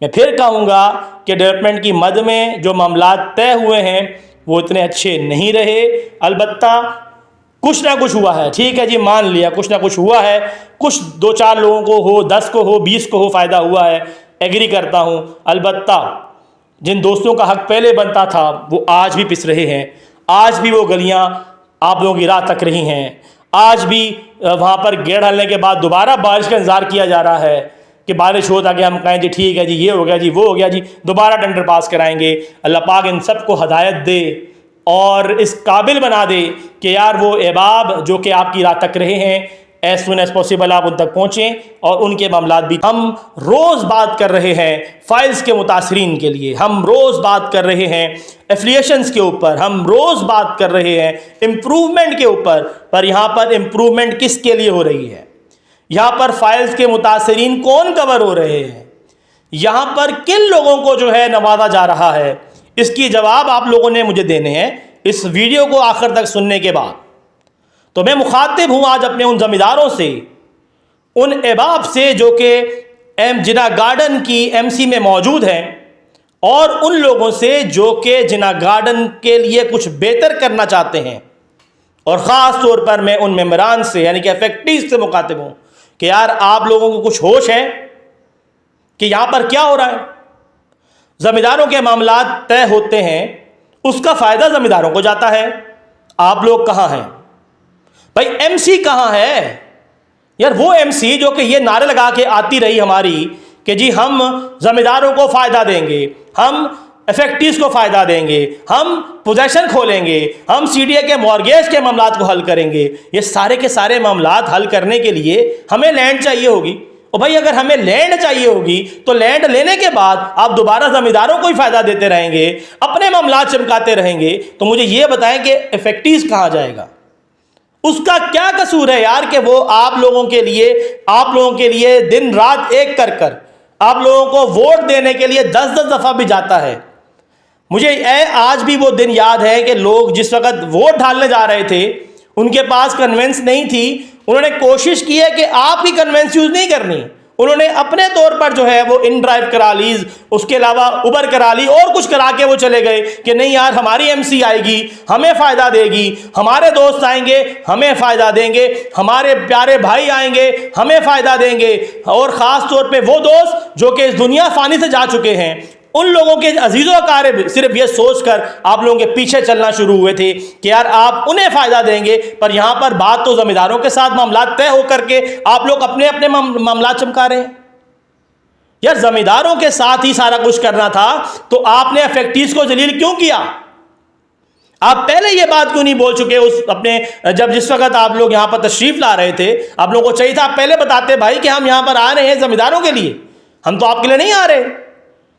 Speaker 1: मैं फिर कहूँगा कि डेवलपमेंट की मद में जो मामलात तय हुए हैं वो इतने अच्छे नहीं रहे। अलबत्ता कुछ ना कुछ हुआ है, ठीक है जी, मान लिया कुछ ना कुछ हुआ है, कुछ 2-4 लोगों को हो, 10 को हो, 20 को हो फ़ायदा हुआ है, एग्री करता हूँ। अलबत्ता जिन दोस्तों का हक पहले बनता था वो आज भी पिस रहे हैं। आज भी वो गलियां आप लोगों की राह तक रही हैं। आज भी वहाँ पर गेड़ डालने के बाद दोबारा बारिश का इंतज़ार किया जा रहा है कि बारिश हो ताकि हम कहें जी ठीक है जी, ये हो गया जी, वो हो गया जी, दोबारा टेंडर पास कराएंगे। अल्लाह पाक इन सब को हदायत दे और इस काबिल बना दे कि यार वो अहबाब जो कि आपकी राह तक रहे हैं एज सुन एज पॉसिबल आप उन तक पहुँचें और उनके मामलात भी। हम रोज़ बात कर रहे हैं फाइल्स के मुतासरीन के लिए, हम रोज़ बात कर रहे हैं एफिलिएशंस के ऊपर, हम रोज़ बात कर रहे हैं इम्प्रूवमेंट के ऊपर, पर यहाँ पर इम्प्रूवमेंट किसके लिए हो रही है? यहाँ पर फाइल्स के मुतासरीन कौन कवर हो रहे हैं? यहाँ पर किन लोगों को जो है नवाजा जा रहा है? इसकी जवाब आप लोगों ने मुझे देने हैं इस वीडियो को आखिर तक सुनने के बाद। तो मैं मुखातिब हूँ आज अपने उन ज़मींदारों से, उन अहबाब से जो कि जिना गार्डन की MC में मौजूद हैं, और उन लोगों से जो कि जिना गार्डन के लिए कुछ बेहतर करना चाहते हैं। और ख़ास तौर पर मैं उन मेंबरान से यानी कि अफेक्टीव से मुखातिब हूँ कि यार आप लोगों को कुछ होश है कि यहाँ पर क्या हो रहा है? ज़मींदारों के मामलात तय होते हैं, उसका फ़ायदा ज़मींदारों को जाता है। आप लोग कहाँ हैं भाई? MC कहाँ है यार? वो MC जो कि ये नारे लगा के आती रही हमारी कि जी हम ज़मींदारों को फ़ायदा देंगे, हम इफेक्टिव्स को फ़ायदा देंगे, हम पोजेशन खोलेंगे, हम CDA के मॉर्गेज के मामलात को हल करेंगे। ये सारे के सारे मामलात हल करने के लिए हमें लैंड चाहिए होगी। और भाई अगर हमें लैंड चाहिए होगी तो लैंड लेने के बाद आप दोबारा ज़मींदारों को ही फ़ायदा देते रहेंगे, अपने मामलात चमकाते रहेंगे, तो मुझे ये बताएं कि इफेक्टिव्स कहाँ जाएगा? उसका क्या कसूर है यार कि वो आप लोगों के लिए दिन रात एक कर आप लोगों को वोट देने के लिए 10-10 दफ़ा भी जाता है। मुझे आज भी वो दिन याद है कि लोग जिस वक्त वोट डालने जा रहे थे उनके पास कन्वेंस नहीं थी, उन्होंने कोशिश की है कि आपकी कन्वेंस यूज़ नहीं करनी, उन्होंने अपने तौर पर जो है वो इन ड्राइव करा ली, उसके अलावा उबर करा ली और कुछ करा के वो चले गए कि नहीं यार हमारी MC आएगी, हमें फ़ायदा देगी, हमारे दोस्त आएंगे, हमें फ़ायदा देंगे, हमारे प्यारे भाई आएंगे, हमें फ़ायदा देंगे। और ख़ास तौर पे वो दोस्त जो कि इस दुनिया फ़ानी से जा चुके हैं, उन लोगों के अजीज़ों अकारिब सिर्फ ये सोचकर आप लोगों के पीछे चलना शुरू हुए थे कि यार आप उन्हें फ़ायदा देंगे। पर यहाँ पर बात तो ज़मींदारों के साथ मामलात तय होकर के आप लोग अपने अपने मामलात चमका रहे हैं। यार ज़मींदारों के साथ ही सारा कुछ करना था तो आपने इफेक्टिव्स को जलील क्यों किया? आप पहले ये बात क्यों नहीं बोल चुके उस अपने जिस वक्त आप लोग यहाँ पर तशरीफ़ ला रहे थे? आप लोगों को चाहिए था आप पहले बताते भाई कि हम यहाँ पर आ रहे हैं ज़मींदारों के लिए, हम तो आपके लिए नहीं आ रहे,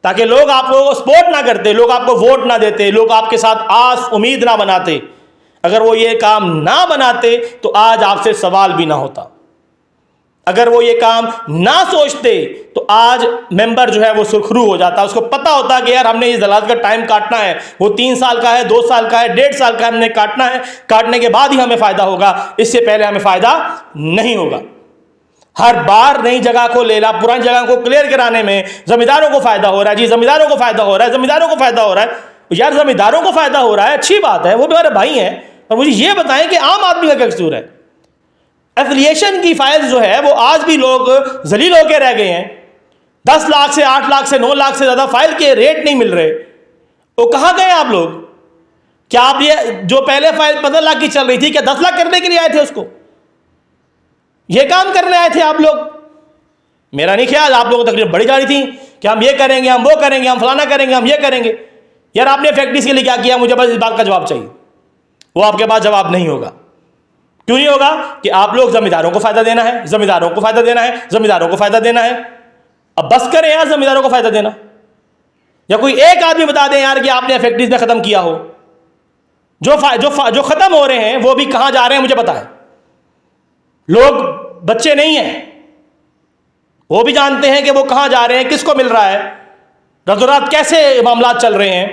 Speaker 1: ताकि लोग आप लोगों को सपोर्ट ना करते, लोग आपको वोट ना देते, लोग आपके साथ आस उम्मीद ना बनाते। अगर वो ये काम ना बनाते तो आज आपसे सवाल भी ना होता। अगर वो ये काम ना सोचते तो आज मेंबर जो है वो सुरखरू हो जाता। उसको पता होता कि यार हमने इस दलाल का टाइम काटना है, वो 3 साल का है, 2 साल का है, 1.5 साल का हमने काटना है, काटने के बाद ही हमें फायदा होगा, इससे पहले हमें फायदा नहीं होगा। हर बार नई जगह को लेना, पुरानी जगह को क्लियर कराने में जमींदारों को फायदा हो रहा है जी, जमींदारों को फायदा हो रहा है, जमींदारों को फायदा हो रहा है। यार जमींदारों को फायदा हो रहा है, अच्छी बात है, वो भी हमारे भाई हैं, और मुझे ये बताएं कि आम आदमी का क्या कसूर है। एफिलिएशन की फाइल्स जो है वो आज भी लोग जलील होकर रह गए हैं। 10 लाख से 8 लाख से 9 लाख से ज्यादा फाइल के रेट नहीं मिल रहे। वो कहां गए आप लोग? क्या आप ये जो पहले फाइल 15 लाख की चल रही थी, क्या 10 लाख करने के लिए आए थे? उसको ये काम करने आए थे आप लोग? मेरा नहीं ख्याल, आप लोगों को तकलीफ बढ़ी जा रही थी कि हम ये करेंगे, हम वो करेंगे, हम फलाना करेंगे, हम ये करेंगे। यार आपने फैक्ट्रीज के लिए क्या किया? मुझे बस इस बात का जवाब चाहिए। वो आपके पास जवाब नहीं होगा। क्यों नहीं होगा? कि आप लोग जमींदारों को फायदा देना है, जमींदारों को फायदा देना है, जमींदारों को फायदा देना है। अब बस करें यार जमींदारों को फायदा देना। या कोई एक आदमी बता दें यार कि आपने फैक्ट्रीज में खत्म किया हो। जो खत्म हो रहे हैं वो भी कहां जा रहे हैं मुझे पता है। लोग बच्चे नहीं हैं, वो भी जानते हैं कि वो कहां जा रहे हैं, किसको मिल रहा है, रातों-रात कैसे मामला चल रहे हैं,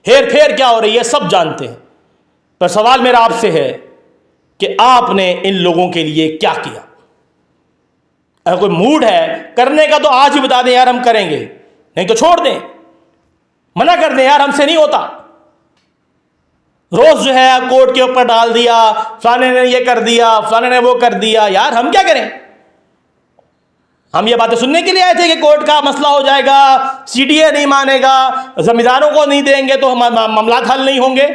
Speaker 1: हेर फेर क्या हो रही है, सब जानते हैं। पर सवाल मेरा आपसे है कि आपने इन लोगों के लिए क्या किया? अगर कोई मूड है करने का तो आज ही बता दें यार हम करेंगे, नहीं तो छोड़ दें, मना कर दें यार हमसे नहीं होता। रोज जो है कोर्ट के ऊपर डाल दिया, फलाने ने ये कर दिया, फलाने ने वो कर दिया। यार हम क्या करें? हम ये बातें सुनने के लिए आए थे कि कोर्ट का मसला हो जाएगा, सीडीए नहीं मानेगा, जमींदारों को नहीं देंगे तो मामला हल नहीं होंगे।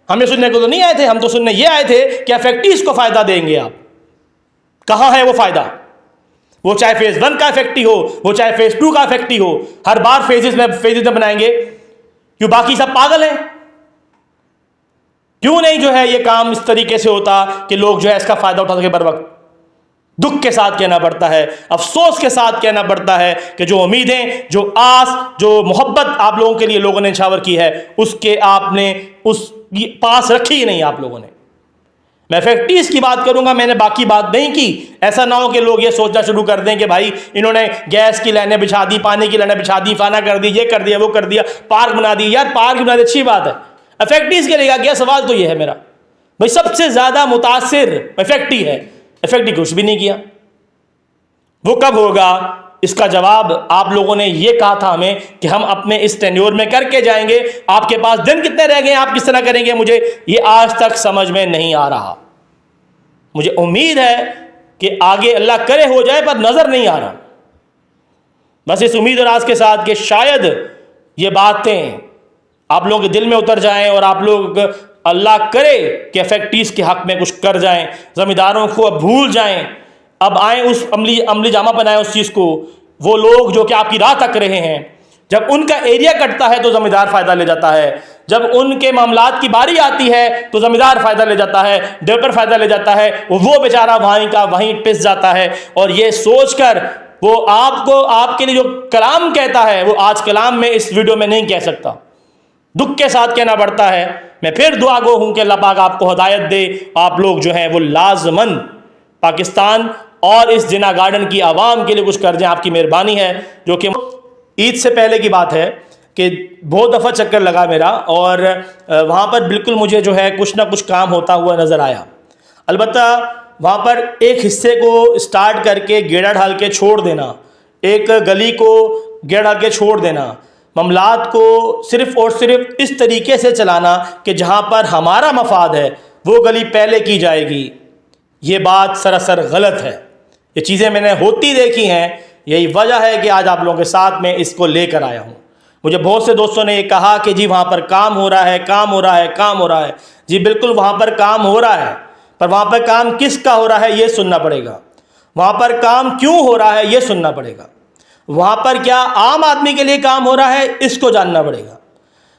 Speaker 1: हम ये सुनने को तो नहीं आए थे, हम तो सुनने ये आए थे कि फैक्ट्रीज को फायदा देंगे आप। कहां है वो फायदा? वो चाहे फेज 1 का फैक्ट्री हो, वो चाहे फेज 2 का फैक्ट्री हो, हर बार फेजेस में बनाएंगे। क्यों बाकी सब पागल हैं? क्यों नहीं जो है ये काम इस तरीके से होता कि लोग जो है इसका फायदा उठा सके बर वक्त? दुख के साथ कहना पड़ता है, अफसोस के साथ कहना पड़ता है कि जो उम्मीदें, जो आस, जो मोहब्बत आप लोगों के लिए लोगों ने निछावर की है, उसके आपने उस पास रखी ही नहीं आप लोगों ने। मैं फैक्ट्रीज की बात करूंगा, मैंने बाकी बात नहीं की। ऐसा ना हो कि लोग ये सोचना शुरू कर दें कि भाई इन्होंने गैस की लाइनें बिछा दी, पानी की लाइनें बिछा दी, फाना कर दी, ये कर दिया, वो कर दिया, पार्क बना दी। यार पार्क बना दी अच्छी बात है, फैक्ट्रीज के लिए क्या? सवाल तो ये है मेरा भाई, सबसे ज्यादा मुतासिर फैक्ट्री है, फैक्ट्री कुछ भी नहीं किया। वो कब होगा? इसका जवाब आप लोगों ने ये कहा था हमें कि हम अपने इस टेन्योर में करके जाएंगे। आपके पास दिन कितने रह गए, आप किस तरह करेंगे, मुझे ये आज तक समझ में नहीं आ रहा। मुझे उम्मीद है कि आगे अल्लाह करे हो जाए, पर नजर नहीं आ रहा। बस इस उम्मीद और आस के साथ कि शायद ये बातें आप लोगों के दिल में उतर जाएं और आप लोग अल्लाह करे कि फैक्ट्रीज के हक में कुछ कर जाएं, जमींदारों को अब भूल जाएं, अब आए उस अमली जामा बनाएं उस चीज़ को। वो लोग जो कि आपकी राह तक रहे हैं, जब उनका एरिया कटता है तो जमींदार फायदा ले जाता है, जब उनके मामलात की बारी आती है तो जमींदार फायदा ले जाता है, डेवलपर फायदा ले जाता है, वो बेचारा वहीं का वहीं पिस जाता है। और ये सोचकर वो आपको आपके लिए जो कलाम कहता है वो आज कलाम में इस वीडियो में नहीं कह सकता, दुख के साथ कहना पड़ता है। मैं फिर दुआ गो हूं कि अल्लाह पाक आपको हदायत दे, आप लोग जो हैं वो लाजमन पाकिस्तान और इस जिना गार्डन की आवाम के लिए कुछ कर दें। आपकी मेहरबानी है। जो कि ईद से पहले की बात है कि बहुत दफ़ा चक्कर लगा मेरा, और वहाँ पर बिल्कुल मुझे जो है कुछ ना कुछ काम होता हुआ नज़र आया। अलबत्ता वहाँ पर एक हिस्से को स्टार्ट करके गेड़ा ढाल के छोड़ देना, एक गली को गेड़ा डाल के छोड़ देना, मामलात को सिर्फ़ और सिर्फ इस तरीके से चलाना कि जहाँ पर हमारा मफाद है वो गली पहले की जाएगी, ये बात सरासर गलत है। ये चीज़ें मैंने होती देखी हैं, यही वजह है कि आज आप लोगों के साथ में इसको लेकर आया हूँ। मुझे बहुत से दोस्तों ने ये कहा कि जी वहाँ पर काम हो रहा है, काम हो रहा है, काम हो रहा है। जी बिल्कुल वहाँ पर काम हो रहा है, पर वहाँ पर काम किसका हो रहा है ये सुनना पड़ेगा। वहाँ पर काम क्यों हो रहा है ये सुनना पड़ेगा। वहाँ पर क्या आम आदमी के लिए काम हो रहा है इसको जानना पड़ेगा।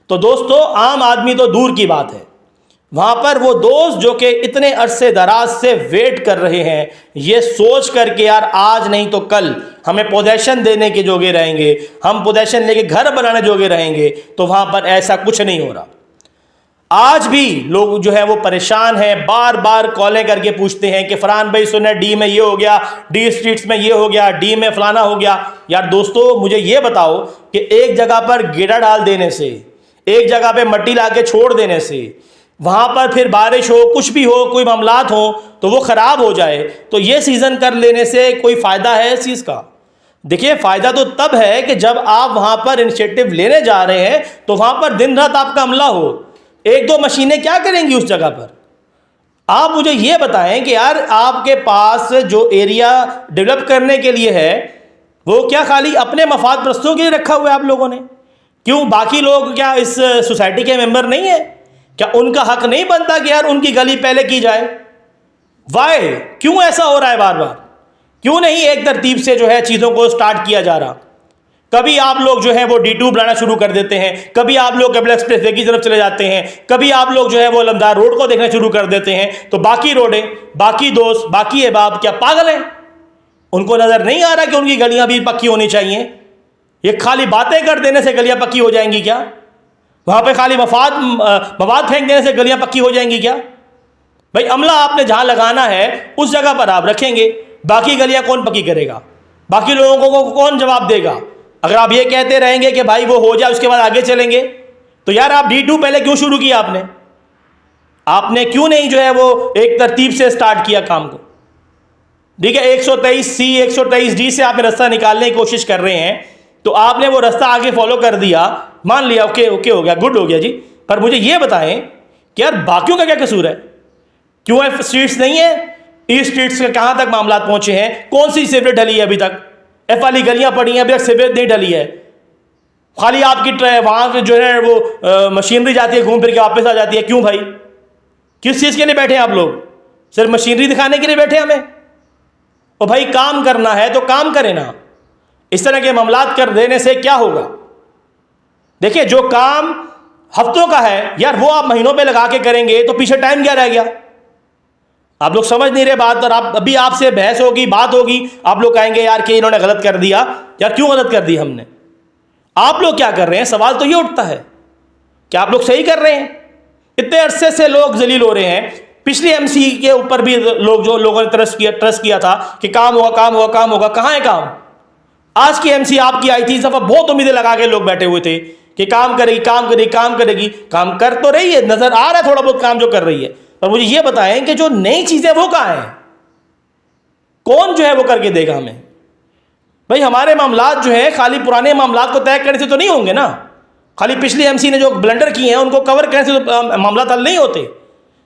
Speaker 1: तो दोस्तों आम आदमी तो दूर की बात है, वहाँ पर वो दोस्त जो कि इतने अरसे दराज से वेट कर रहे हैं, ये सोच कर के यार आज नहीं तो कल हमें पोजेशन देने के जोगे रहेंगे, हम पोजेशन लेके घर बनाने जोगे रहेंगे, तो वहाँ पर ऐसा कुछ नहीं हो रहा। आज भी लोग जो है वो परेशान हैं, बार बार कॉलें करके पूछते हैं कि फरहान भाई सुने डी में ये हो गया, डी स्ट्रीट्स में ये हो गया, डी में फलाना हो गया। यार दोस्तों मुझे ये बताओ कि एक जगह पर गेड़ा डाल देने से, एक जगह पे मट्टी ला के छोड़ देने से, वहां पर फिर बारिश हो, कुछ भी हो, कोई मामलात हो तो वो खराब हो जाए, तो ये सीजन कर लेने से कोई फायदा है इस चीज का? देखिए फायदा तो तब है कि जब आप वहां पर इनिशिएटिव लेने जा रहे हैं तो वहां पर दिन रात आपका अमला हो। एक दो मशीनें क्या करेंगी उस जगह पर? आप मुझे यह बताएं कि यार आपके पास जो एरिया डेवलप करने के लिए है वो क्या खाली अपने मफाद प्रस्तों के लिए रखा हुआ है आप लोगों ने? क्यों बाकी लोग क्या इस सोसाइटी के मेंबर नहीं है? क्या उनका हक नहीं बनता कि यार उनकी गली पहले की जाए? वाई क्यों ऐसा हो रहा है बार बार? क्यों नहीं एक तरतीब से जो है चीज़ों को स्टार्ट किया जा रहा? कभी आप लोग जो है वो D2 बनाना शुरू कर देते हैं, कभी आप लोग कैपिटल एक्सप्रेस वे की तरफ चले जाते हैं, कभी आप लोग जो है वो लमदार रोड को देखना शुरू कर देते हैं, तो बाकी रोडें, बाकी दोस्त, बाकी अहबाब क्या पागल हैं? उनको नजर नहीं आ रहा कि उनकी गलियां भी पक्की होनी चाहिए? ये खाली बातें कर देने से गलियां पक्की हो जाएंगी क्या? वहां पे खाली मवाद फेंक देने से गलियां पक्की हो जाएंगी क्या? भाई अमला आपने जहां लगाना है उस जगह पर आप रखेंगे, बाकी गलियां कौन पक्की करेगा? बाकी लोगों को कौन जवाब देगा? अगर आप ये कहते रहेंगे कि भाई वो हो जाए उसके बाद आगे चलेंगे, तो यार आप D2 पहले क्यों शुरू किया? आपने क्यों नहीं जो है वो एक तरतीब से स्टार्ट किया काम को? ठीक है, 123C 123D से आप रास्ता निकालने की कोशिश कर रहे हैं, तो आपने वो रास्ता आगे फॉलो कर दिया, मान लिया, ओके ओके हो गया, गुड हो गया जी। पर मुझे ये बताएं कि यार बाकियों का क्या कसूर है? क्यों एफ स्ट्रीट्स नहीं है? ई स्ट्रीट्स के कहां तक मामला पहुंचे हैं? कौन सी सीवरेज ढली है अभी तक? एफ वाली गलियां पड़ी हैं, अभी तक सीवरेज नहीं ढली है। खाली आपकी वहां से जो है वो मशीनरी जाती है, घूम फिर के वापस आ जाती है। क्यों भाई? किस चीज के लिए बैठे हैं आप लोग? सिर्फ मशीनरी दिखाने के लिए बैठे हैं हमें? और भाई काम करना है तो काम करें ना, इस तरह के मामलात कर देने से क्या होगा? देखिए जो काम हफ्तों का है यार वो आप महीनों पे लगा के करेंगे तो पीछे टाइम क्या रह गया? आप लोग समझ नहीं रहे बात, और आप अभी आपसे बहस होगी, बात होगी, आप लोग कहेंगे यार कि इन्होंने गलत कर दिया। यार क्यों गलत कर दिया हमने? आप लोग क्या कर रहे हैं? सवाल तो ये उठता है कि आप लोग सही कर रहे हैं? इतने अरसे से लोग जलील हो रहे हैं। पिछली MC के ऊपर भी लोगों ने ट्रस्ट किया था कि काम होगा, काम होगा, काम होगा। कहां है काम? आज की MC आपकी आई थी, इस दफा बहुत उम्मीदें लगा के लोग बैठे हुए थे कि काम करेगी, काम करेगी, काम करेगी। काम कर तो रही है, नजर आ रहा है थोड़ा बहुत काम जो कर रही है, पर मुझे ये बताएं कि जो नई चीजें वो कहां हैं? कौन जो है वो करके देगा हमें? भाई हमारे मामलात जो है खाली पुराने मामलात को तय करने से तो नहीं होंगे ना। खाली पिछली MC ने जो ब्लंडर किए हैं उनको कवर करने से तो मामलात हल नहीं होते।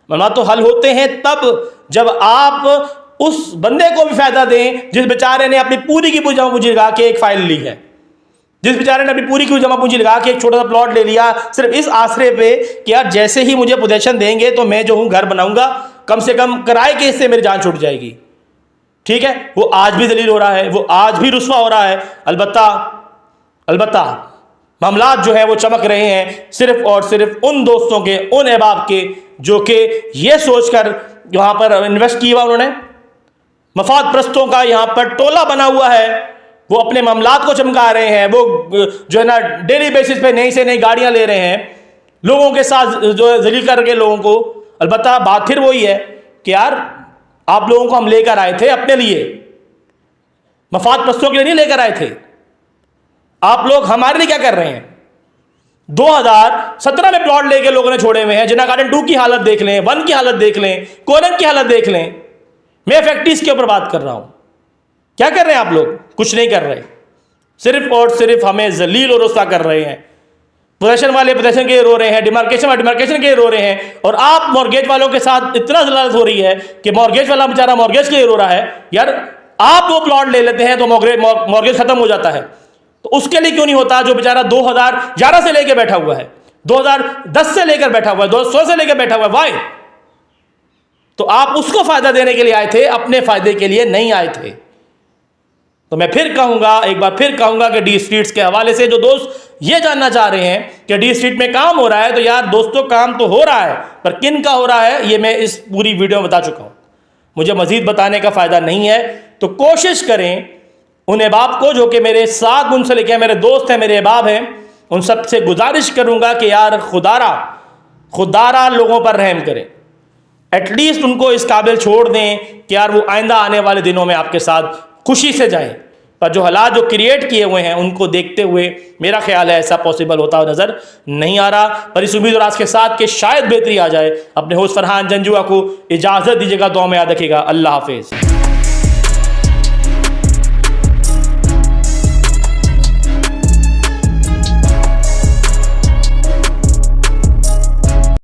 Speaker 1: मामलात तो हल होते हैं तब जब आप उस बंदे को भी फायदा दें जिस बेचारे ने अपनी पूरी की पूरी जमा पूंजी लगा के एक फाइल ली है, जिस बेचारे ने अपनी पूरी की जमा पूंजी लगा के एक छोटा सा प्लॉट ले लिया सिर्फ इस आसरे पे कि यार जैसे ही मुझे पोजीशन देंगे तो मैं जो हूं घर बनाऊंगा, कम से कम किराए के हिस्से मेरी जान छूट जाएगी। ठीक है, वो आज भी दलील हो रहा है, वो आज भी रुस्वा हो रहा है। अलबत्ता मामलात जो है वो चमक रहे हैं सिर्फ और सिर्फ उन दोस्तों के, उन अहबाब के जो कि ये सोचकर वहां पर इन्वेस्ट किया उन्होंने। मफाद प्रस्तों का यहां पर टोला बना हुआ है, वो अपने मामलात को चमका रहे हैं। वो जो है ना डेली बेसिस पे नई से नई गाड़ियां ले रहे हैं, लोगों के साथ जो जलील करके लोगों को। अलबत्ता बात फिर वही है कि यार आप लोगों को हम लेकर आए थे अपने लिए, मफाद प्रस्तों के लिए नहीं लेकर आए थे। आप लोग हमारे लिए क्या कर रहे हैं? 2017 में प्लॉट लेके लोगों ने छोड़े हुए हैं। जिन्ना गार्डन 2 की हालत देख लें, 1 की हालत देख लें, कोलन की हालत देख लें। मैं फैक्ट्रीज के ऊपर बात कर रहा हूं। क्या कर रहे हैं आप लोग? कुछ नहीं कर रहे, सिर्फ और सिर्फ हमें जलील और रुस्वा कर रहे हैं। पोजेशन वाले पोजेशन के लिए रो रहे हैं, डिमार्केशन वाले डिमार्केशन के लिए रो रहे हैं, और आप मॉर्गेज वालों के साथ इतना जलालत हो रही है कि मॉर्गेज वाला बेचारा मॉर्गेज के लिए रो रहा है। यार आप वो प्लॉट ले लेते हैं तो मॉर्गेज खत्म हो जाता है, तो उसके लिए क्यों नहीं होता जो बेचारा 2011 से लेकर बैठा हुआ है, 2010 से लेकर बैठा हुआ है, 2016 से लेकर बैठा हुआ है? वाई? तो आप उसको फायदा देने के लिए आए थे, अपने फायदे के लिए नहीं आए थे। तो मैं फिर कहूंगा, एक बार फिर कहूंगा कि डी स्ट्रीट्स के हवाले से जो दोस्त ये जानना चाह रहे हैं कि डी स्ट्रीट में काम हो रहा है, तो यार दोस्तों काम तो हो रहा है, पर किन का हो रहा है ये मैं इस पूरी वीडियो में बता चुका हूं। मुझे मजीद बताने का फायदा नहीं है। तो कोशिश करें उन अहबाब को जो कि मेरे साथ मुंसलिक है, मेरे दोस्त हैं, मेरे अहबाब हैं, उन सब से गुजारिश करूंगा कि यार खुदारा लोगों पर रहम करें, एटलीस्ट उनको इस काबिल छोड़ दें कि यार वो आइंदा आने वाले दिनों में आपके साथ खुशी से जाएं। पर जो हालात जो क्रिएट किए हुए हैं उनको देखते हुए मेरा ख्याल है ऐसा पॉसिबल होता हुआ नज़र नहीं आ रहा। पर इस उम्मीद और आस के साथ कि शायद बेहतरी आ जाए, अपने होस्ट फरहान जंजुआ को इजाज़त दीजिएगा, दुआ में याद रखिएगा। अल्लाह हाफिज़।